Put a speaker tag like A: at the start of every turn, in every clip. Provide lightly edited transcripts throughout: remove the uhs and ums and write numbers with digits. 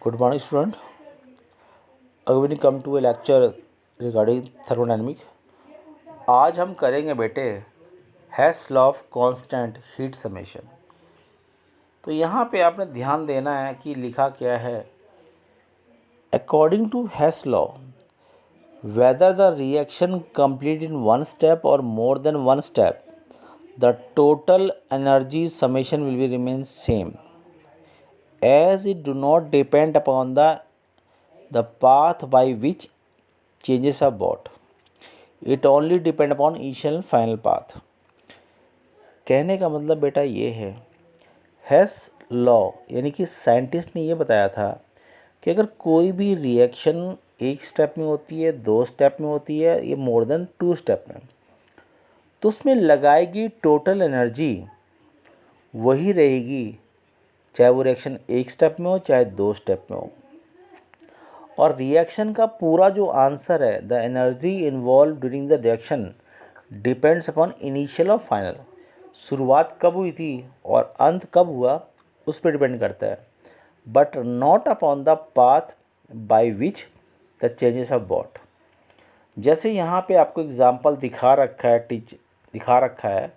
A: Good morning, student. Again we come to a lecture regarding thermodynamic. आज हम करेंगे बेटे Hess law of constant heat summation. तो यहाँ पे आपने ध्यान देना है कि लिखा क्या है। According to Hess law, whether the reaction complete in one step or more than one step, the total energy summation will be remain same, as it do not depend upon the path by which changes are brought. It only depend upon initial and final path. कहने का मतलब बेटा ये है, हेस law यानी कि scientist ने ये बताया था कि अगर कोई भी रिएक्शन एक स्टेप में होती है, दो स्टेप में होती है, ये मोर देन टू स्टेप में, तो उसमें लगाएगी टोटल एनर्जी वही रहेगी, चाहे वो रिएक्शन एक स्टेप में हो चाहे दो स्टेप में हो। और रिएक्शन का पूरा जो आंसर है, the energy involve during the reaction depends upon initial और फाइनल, शुरुआत कब हुई थी और अंत कब हुआ उस पर डिपेंड करता है, but not upon the path by which the changes of brought. जैसे यहाँ पे आपको एग्जांपल दिखा रखा है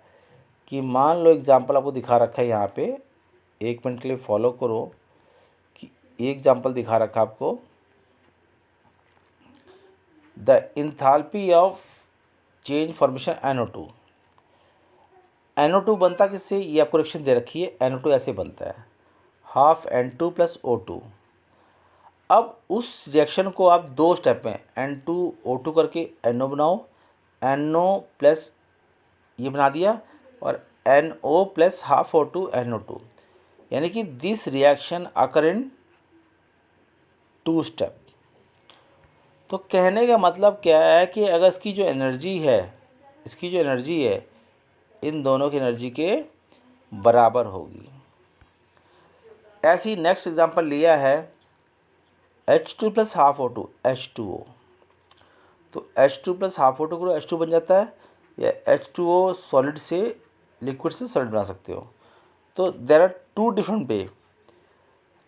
A: कि मान लो एग्जांपल आपको दिखा रखा है यहाँ पे, एक मिनट के लिए फॉलो करो कि ये एग्जांपल दिखा रखा है आपको, the enthalpy of change formation NO2। NO2 बनता किससे, ये आपको रिएक्शन दे रखी है, NO2 ऐसे बनता है, हाफ N2 + O2। अब उस रिएक्शन को आप दो स्टेप में N2O2 करके NO बनाओ, NO प्लस ये बना दिया और NO + हाफ O2 NO2, यानी कि this reaction occur in two step. तो कहने का मतलब क्या है कि अगर इसकी जो एनर्जी है इन दोनों की एनर्जी के बराबर होगी। ऐसी नेक्स्ट एग्जांपल लिया है H2 + हाफ O2 H2O। तो H2 + हाफ O2 करो, H2 बन जाता है, या H2O सॉलिड से लिक्विड से सॉलिड बना सकते हो। तो there are two different way.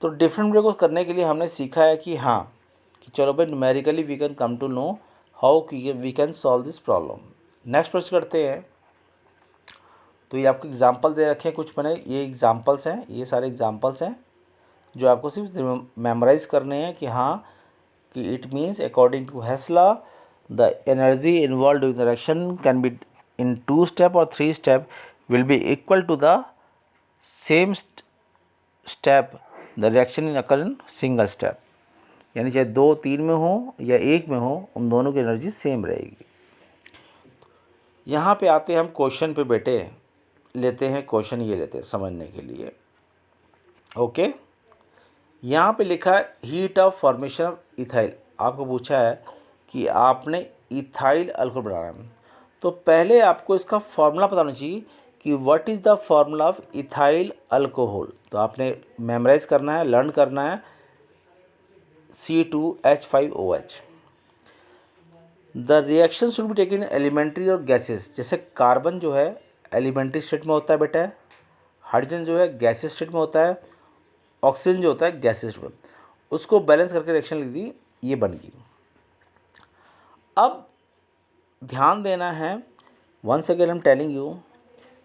A: तो डिफरेंट वे को करने के लिए हमने सीखा है कि हाँ कि चलो भाई numerically we can come to know how we can solve this problem. Next प्रश्न करते हैं। तो ये आपको एग्जांपल दे रखे हैं कुछ, मैंने ये एग्जांपल्स हैं, ये सारे एग्जांपल्स हैं जो आपको सिर्फ मेमोराइज करने हैं कि हाँ कि it means according to Hess law the energy involve in the reaction can be in two step or three step will be equal to the same step the reaction in occur in single step, यानी चाहे दो तीन में हो या एक में हो, उन दोनों की एनर्जी सेम रहेगी। यहाँ पे आते हैं हम क्वेश्चन पे बेटे, लेते हैं क्वेश्चन, ये लेते हैं समझने के लिए। ओके, यहाँ पे लिखा है heat of formation of ethyl. आपको पूछा है कि आपने इथाइल अल्कोहल बनाना है, तो पहले आपको इसका फॉर्मूला पता होना चाहिए कि what is the formula of ethyl alcohol. तो आपने मेमोराइज करना है, लर्न करना है, C2H5OH। The reaction should be taken elementary और गैसेस। जैसे कार्बन जो है एलिमेंट्री स्टेट में होता है बेटा, हाइड्रोजन जो है गैसेस स्टेट में होता है, ऑक्सीजन जो होता है गैसेस स्टेट में, उसको बैलेंस करके रिएक्शन लिख दी, ये बन गई। अब ध्यान देना है, once again I am telling you,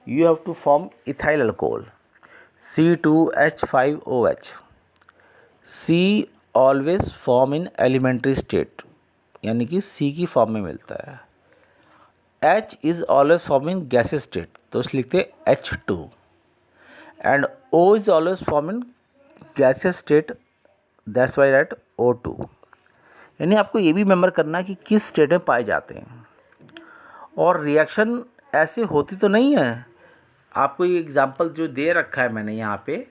A: you have to form ethyl alcohol C2H5OH। C always form in elementary state, यानी कि C की फॉर्म में मिलता है। H is always form in gases state, तो इस लिखते H2, and O is always form in gases state, that's why write O2। यानी आपको ये भी मेमोर करना है कि किस स्टेट में पाए जाते हैं। और रिएक्शन ऐसे होती तो नहीं है, आपको ये एग्जांपल जो दे रखा है मैंने यहाँ पे,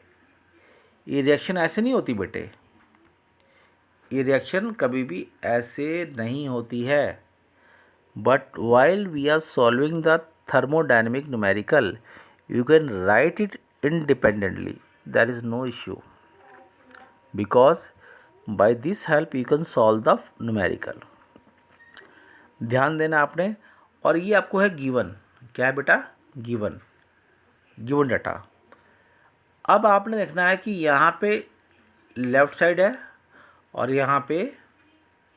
A: ये रिएक्शन ऐसे नहीं होती बेटे, ये रिएक्शन कभी भी ऐसे नहीं होती है। But while we are solving the thermodynamic numerical, you can write it independently, there is no issue, because by this help you can solve the numerical. ध्यान देना आपने। और ये आपको है गिवन, क्या है बेटा, गिवन डाटा। अब आपने देखना है कि यहाँ पे लेफ़्ट साइड है और यहाँ पे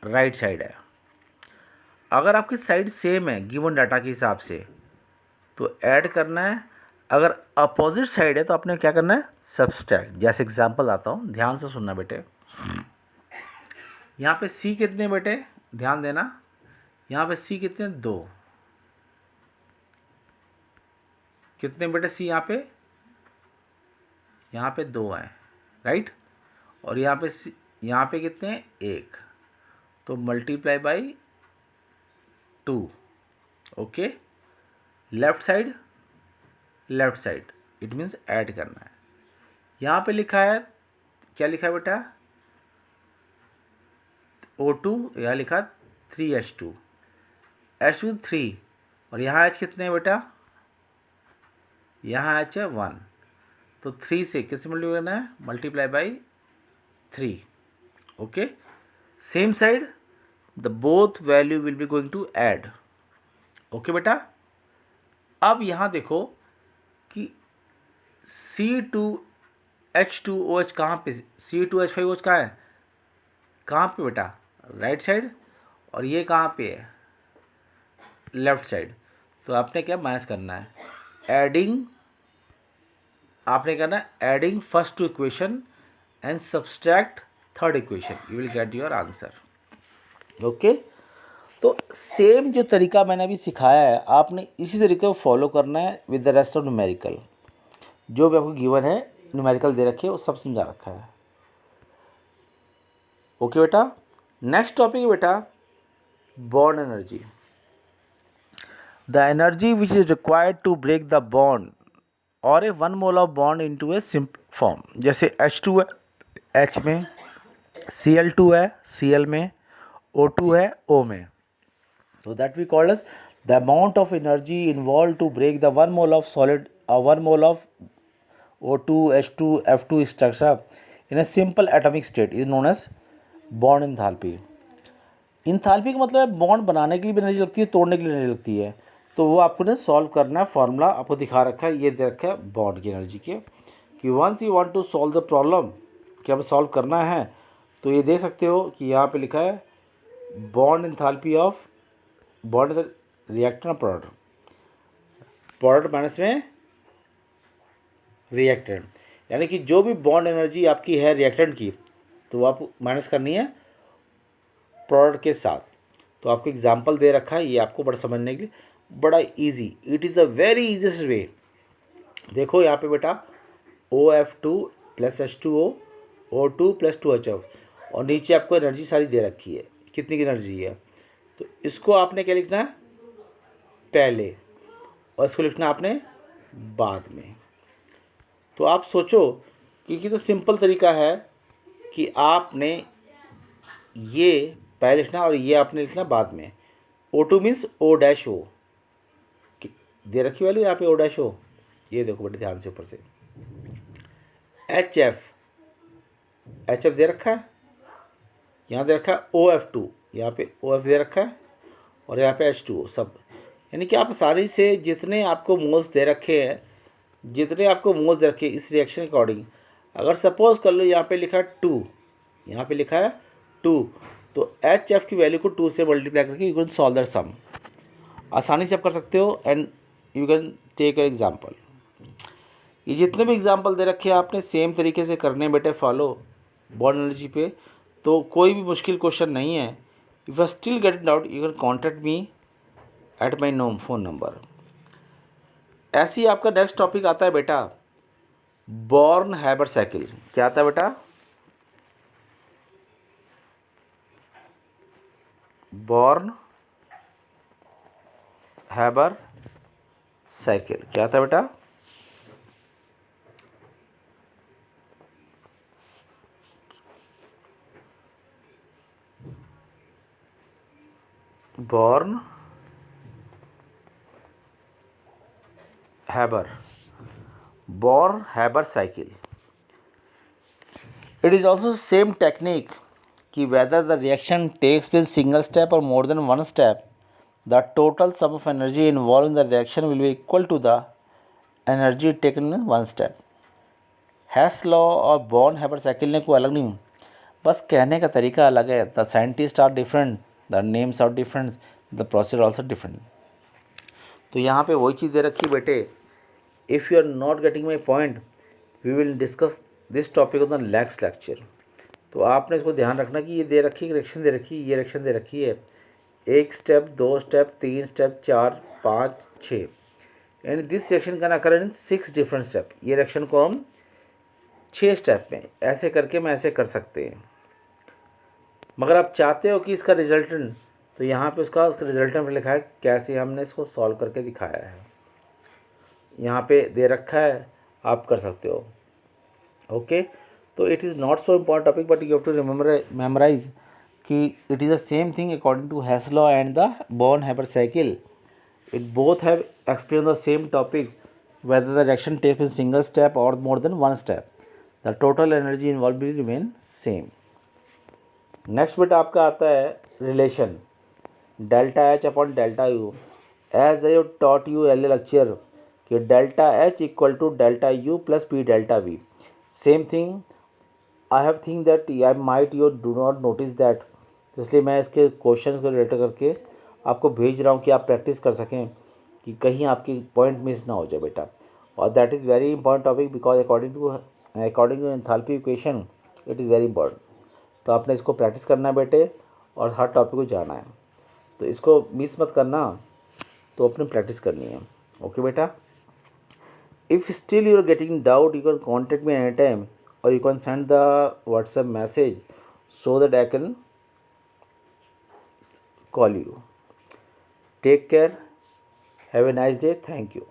A: राइट साइड है। अगर आपकी साइड सेम है गिवन डाटा के हिसाब से तो ऐड करना है, अगर अपोजिट साइड है तो आपने क्या करना है, सब्सट्रैक्ट। जैसे एग्जांपल आता हूँ, ध्यान से सुनना बेटे। यहाँ पे सी कितने बेटे, ध्यान देना, यहाँ पे सी कितने, 2। कितने बेटे सी यहाँ पे 2 हैं, राइट। और यहाँ पे कितने हैं, 1। तो multiply by 2। Okay, left side it means add करना है। यहाँ पे लिखा है, क्या लिखा है बेटा, O2, यहाँ लिखा 3H2, H2 3, और यहाँ H कितने हैं बेटा, यहाँ H है 1। तो 3 से किससे मल्टीप्लाई करना है, multiply by 3। Okay, same side the both value will be going to add. Okay बेटा, अब यहाँ देखो कि C2H2OH कहाँ पे, C2H5OH कहाँ है, कहाँ पे बेटा, राइट साइड, और ये कहाँ पे है, लेफ्ट साइड। तो आपने क्या माइनस करना है, एडिंग, आपने करना है adding first two equation and subtract third equation, you will get your answer. Okay, तो सेम जो तरीका मैंने अभी सिखाया है आपने इसी तरीके को फॉलो करना है with the rest of numerical. जो भी आपको गिवन है न्यूमेरिकल दे रखे वो सब समझा रखा है। ओके बेटा, नेक्स्ट टॉपिक है बेटा bond energy. The energy which is required to break the bond और a 1 mole of bond into a simple form. जैसे H2 है H में, Cl2 है Cl में, O2 है O में। तो that we called as the amount of energy involve to break the 1 mole of solid 1 mole of O2 H2 F2 structure in a simple atomic state is known as bond enthalpy. Enthalpy का मतलब है bond बनाने के लिए भी energy लगती है, तोड़ने के लिए एनर्जी लगती है। तो वो आपको ने सॉल्व करना है, फार्मूला आपको दिखा रखा है, ये दे रखा है बॉन्ड की एनर्जी के, कि once you want to solve the problem, कि अब सॉल्व करना है तो ये दे सकते हो कि यहाँ पे लिखा है bond enthalpy of bond reactant और प्रोडक्ट माइनस में रिएक्टेंट, यानी कि जो भी बॉन्ड एनर्जी आपकी है रिएक्टेंट की तो वो आपको माइनस करनी है प्रोडक्ट के साथ। तो आपको एग्जांपल दे रखा है, ये आपको बड़ा समझने के लिए बड़ा easy, it is the very easiest way. देखो यहाँ पे बेटा OF2 plus H2O, O2 plus 2HF, और नीचे आपको एनर्जी सारी दे रखी है, कितनी की एनर्जी है। तो इसको आपने क्या लिखना है पहले, और इसको लिखना आपने बाद में। तो आप सोचो कि तो सिंपल तरीका है कि आपने ये पहले लिखना और ये आपने लिखना बाद में। O2 मीन्स O-O दे रखी वैल्यू यहाँ पे O-O, ये देखो बड़े ध्यान से ऊपर से। HF दे रखा है, यहाँ दे रखा है OF2, यहाँ पे OF दे रखा है, और यहाँ पे H2O सब, यानी कि आप आसानी से जितने आपको मोल्स दे रखे हैं, इस रिएक्शन के अकॉर्डिंग, अगर सपोज कर लो यहाँ पे लिखा है 2, यहाँ पे लिखा है 2, तो HF की वैल्यू को 2 से मल्टीप्लाई करके you can solve that sum, आसानी से आप कर सकते हो। And you can take an example. ये जितने भी एग्जाम्पल दे रखे हैं आपने सेम तरीके से करने बेटे फॉलो बॉन्ड एनर्जी पे, तो कोई भी मुश्किल क्वेश्चन नहीं है। If you still get doubt you can contact me at my phone number. ऐसे ही आपका नेक्स्ट टॉपिक आता है बेटा बॉर्न हैबर साइकिल। क्या आता है बेटा, बॉर्न हैबर साइकिल। क्या आता है बेटा, Born Haber cycle. It is also same technique कि whether the reaction takes place single step or more than one step, the total sum of energy involve in the reaction will be equal to the energy taken in one step. Hess law और Born Haber cycle ने कोई अलग नहीं, बस कहने का तरीका अलग है। The scientist are different, the names are different, the process also different. तो यहाँ पे वही चीज़ दे रखी बेटे। If you are not getting my point, we will discuss this topic on the next lecture. तो आपने इसको ध्यान रखना कि ये दे रखी रिएक्शन दे रखी है, ये रिएक्शन दे रखी है, 1 step, 2 step, 3 step, 4, 5, 6, and this reaction can occur in 6 different step. ये रिएक्शन को हम 6 स्टेप में ऐसे करके मैं ऐसे कर सकते हैं। मगर आप चाहते हो कि इसका रिजल्टेंट, तो यहाँ पे उसका रिजल्टेंट लिखा है कैसे हमने इसको सॉल्व करके दिखाया है, यहाँ पे दे रखा है, आप कर सकते हो। ओके, तो it is not so important topic, but you have to memorise कि it is the same thing according to Hess law and the Born Haber cycle. It both have explain the same topic whether the reaction takes in single step or more than one step, the total energy involved will remain same. Next बेटा आपका आता है relation delta H upon delta U. As I taught you L lecture कि delta H equal to delta U plus P delta V. Same thing I have think that I might you do not notice that, तो इसलिए मैं इसके question को related करके आपको भेज रहा हूँ कि आप प्रैक्टिस कर सकें, कि कहीं आपकी पॉइंट मिस ना हो जाए बेटा। और that is very important topic because according to enthalpy equation it is very important. तो आपने इसको प्रैक्टिस करना है बेटे और हर टॉपिक को जाना है, तो इसको मिस मत करना, तो अपनी प्रैक्टिस करनी है। ओके बेटा, if still you are getting doubt you can contact me any time or you can send the WhatsApp message so that I can call you. Take care. Have a nice day. Thank you.